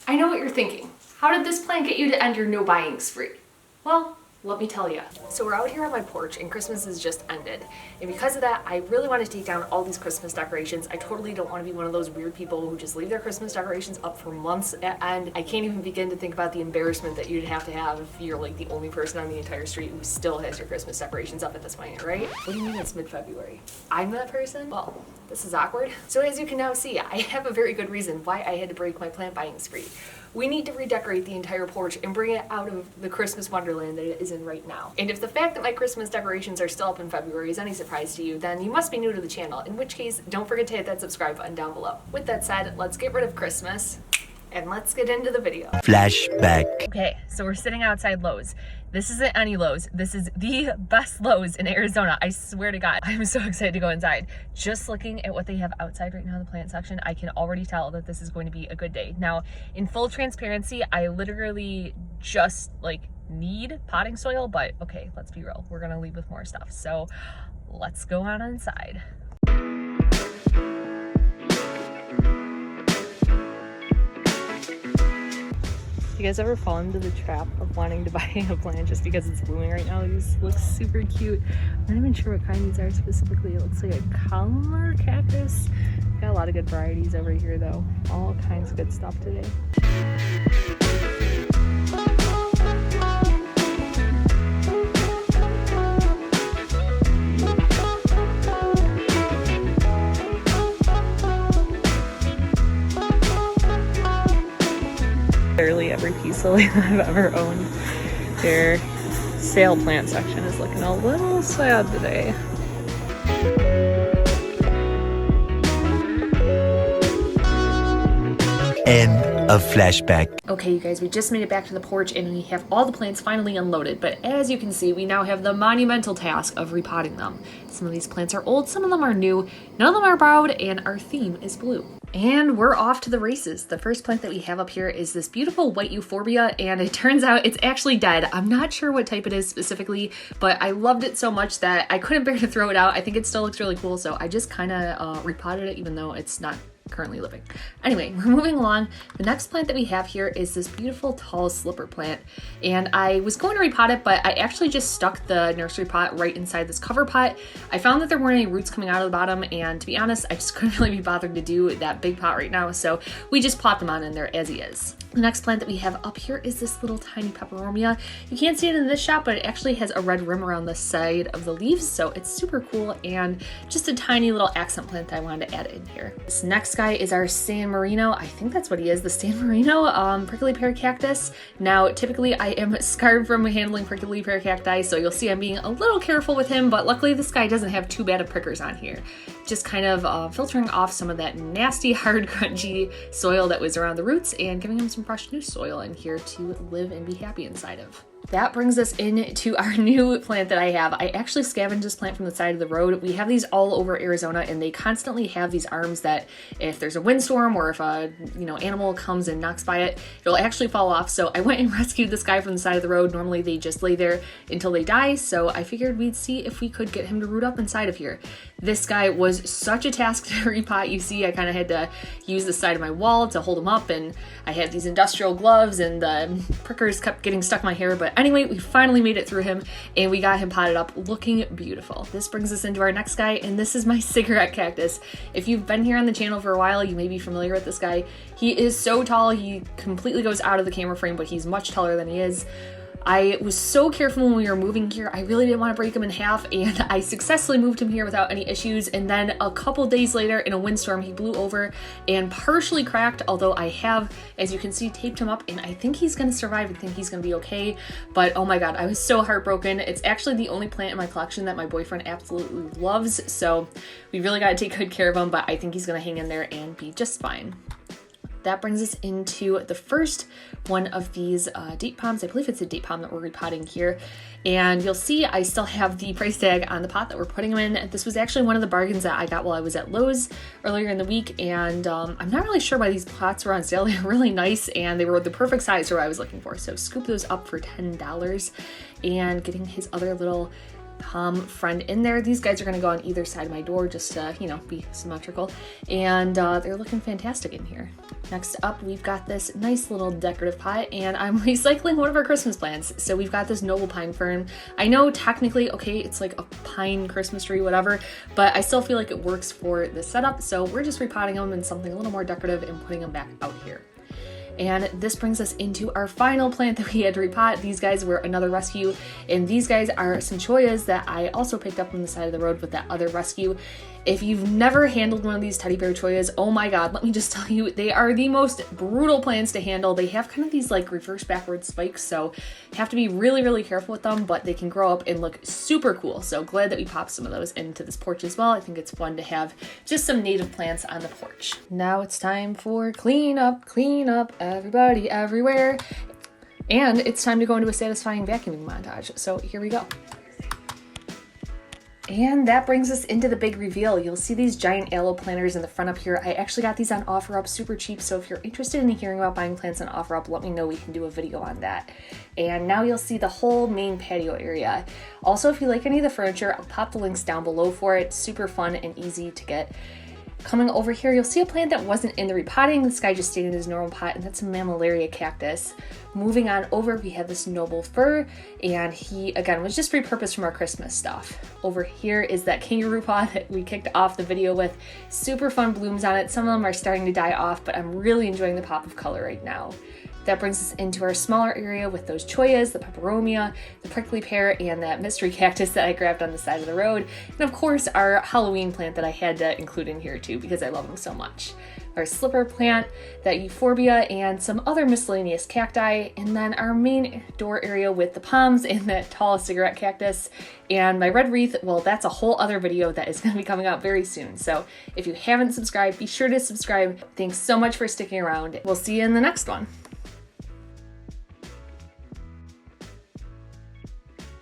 I know what you're thinking. How did this plant get you to end your no buying spree? Well, let me tell you. So we're out here on my porch and Christmas has just ended. And because of that, I really want to take down all these Christmas decorations. I totally don't want to be one of those weird people who just leave their Christmas decorations up for months. And I can't even begin to think about the embarrassment that you'd have to have if you're like the only person on the entire street who still has your Christmas decorations up at this point, right? What do you mean it's mid-February? I'm that person? Well, this is awkward. So as you can now see, I have a very good reason why I had to break my plant buying spree. We need to redecorate the entire porch and bring it out of the Christmas wonderland that it is in right now. And if the fact that my Christmas decorations are still up in February is any surprise to you, then you must be new to the channel, in which case, don't forget to hit that subscribe button down below. With that said, let's get rid of Christmas and let's get into the video. Flashback. Okay, so we're sitting outside Lowe's. This isn't any Lowe's. This is the best Lowe's in Arizona. I swear to God, I'm so excited to go inside. Just looking at what they have outside right now in the plant section, I can already tell that this is going to be a good day. Now, in full transparency, I literally just need potting soil, but okay, let's be real. We're gonna leave with more stuff. So let's go on inside. You guys ever fall into the trap of wanting to buy a plant just because it's blooming right now? These look super cute. I'm not even sure what kind these are specifically. It looks like a columnar cactus. Got a lot of good varieties over here though. All kinds of good stuff today. Literally every piece of land I've ever owned. Their sale plant section is looking a little sad today. End of flashback. Okay, you guys, we just made it back to the porch and we have all the plants finally unloaded, but as you can see, we now have the monumental task of repotting them. Some of these plants are old, some of them are new, none of them are brown, and our theme is blue. And we're off to the races. The first plant that we have up here is this beautiful white euphorbia, and it turns out it's actually dead. I'm not sure what type it is specifically, but I loved it so much that I couldn't bear to throw it out. I think it still looks really cool, so I just kind of repotted it, even though it's not currently living. Anyway, we're moving along. The next plant that we have here is this beautiful tall slipper plant, and I was going to repot it, but I actually just stuck the nursery pot right inside this cover pot. I found that there weren't any roots coming out of the bottom, and to be honest, I just couldn't really be bothered to do that big pot right now, so we just plopped him on in there as he is. The next plant that we have up here is this little tiny peperomia. You can't see it in this shot, but it actually has a red rim around the side of the leaves, so it's super cool and just a tiny little accent plant that I wanted to add in here. This next guy is our San Marino. I think that's what he is, the San Marino prickly pear cactus. Now, typically I am scarred from handling prickly pear cacti, so you'll see I'm being a little careful with him, but luckily this guy doesn't have too bad of prickers on here. Just kind of filtering off some of that nasty, hard, crunchy soil that was around the roots and giving him some fresh new soil in here to live and be happy inside of. That brings us into our new plant that I have. I actually scavenged this plant from the side of the road. We have these all over Arizona, and they constantly have these arms that if there's a windstorm or if a animal comes and knocks by it, it'll actually fall off. So I went and rescued this guy from the side of the road. Normally they just lay there until they die, so I figured we'd see if we could get him to root up inside of here. This guy was such a task to repot. You see, I kind of had to use the side of my wall to hold him up, and I had these industrial gloves, and the prickers kept getting stuck in my hair, but anyway, we finally made it through him and we got him potted up looking beautiful. This brings us into our next guy, and this is my cigarette cactus. If you've been here on the channel for a while, you may be familiar with this guy. He is so tall, he completely goes out of the camera frame, but he's much taller than he is. I was so careful when we were moving here. I really didn't want to break him in half, and I successfully moved him here without any issues. And then a couple days later in a windstorm, he blew over and partially cracked, although I have, as you can see, taped him up, and I think he's going to survive. I think he's going to be okay. But oh my God, I was so heartbroken. It's actually the only plant in my collection that my boyfriend absolutely loves, so we really got to take good care of him, but I think he's going to hang in there and be just fine. That brings us into the first one of these date palms. I believe it's a date palm that we're repotting here. And you'll see I still have the price tag on the pot that we're putting them in. This was actually one of the bargains that I got while I was at Lowe's earlier in the week. And I'm not really sure why these pots were on sale. They were really nice and they were the perfect size for what I was looking for. So scoop those up for $10 and getting his other little friend in there. These guys are going to go on either side of my door just to, be symmetrical. And they're looking fantastic in here. Next up, we've got this nice little decorative pot, and I'm recycling one of our Christmas plants. So we've got this noble pine fern. I know technically, okay, it's like a pine Christmas tree, whatever, but I still feel like it works for the setup. So we're just repotting them in something a little more decorative and putting them back out here. And this brings us into our final plant that we had to repot. These guys were another rescue, and these guys are centoias that I also picked up on the side of the road with that other rescue. If you've never handled one of these teddy bear choias, oh my god, let me just tell you, they are the most brutal plants to handle. They have kind of these like reverse backwards spikes, so you have to be really, really careful with them, but they can grow up and look super cool. So glad that we popped some of those into this porch as well. I think it's fun to have just some native plants on the porch. Now it's time for clean up, everybody, everywhere. And it's time to go into a satisfying vacuuming montage. So here we go. And that brings us into the big reveal. You'll see these giant aloe planters in the front up here. I actually got these on OfferUp super cheap, so if you're interested in hearing about buying plants on OfferUp, let me know, we can do a video on that. And now you'll see the whole main patio area. Also, if you like any of the furniture, I'll pop the links down below for it. Super fun and easy to get. Coming over here, you'll see a plant that wasn't in the repotting. This guy just stayed in his normal pot, and that's a mammillaria cactus. Moving on over, we have this noble fir, and he, again, was just repurposed from our Christmas stuff. Over here is that kangaroo pot that we kicked off the video with. Super fun blooms on it. Some of them are starting to die off, but I'm really enjoying the pop of color right now. That brings us into our smaller area with those choyas, the peperomia, the prickly pear, and that mystery cactus that I grabbed on the side of the road. And of course, our Halloween plant that I had to include in here too because I love them so much. Our slipper plant, that euphorbia, and some other miscellaneous cacti, and then our main door area with the palms and that tall cigarette cactus. And my red wreath, well, that's a whole other video that is going to be coming out very soon. So if you haven't subscribed, be sure to subscribe. Thanks so much for sticking around. We'll see you in the next one.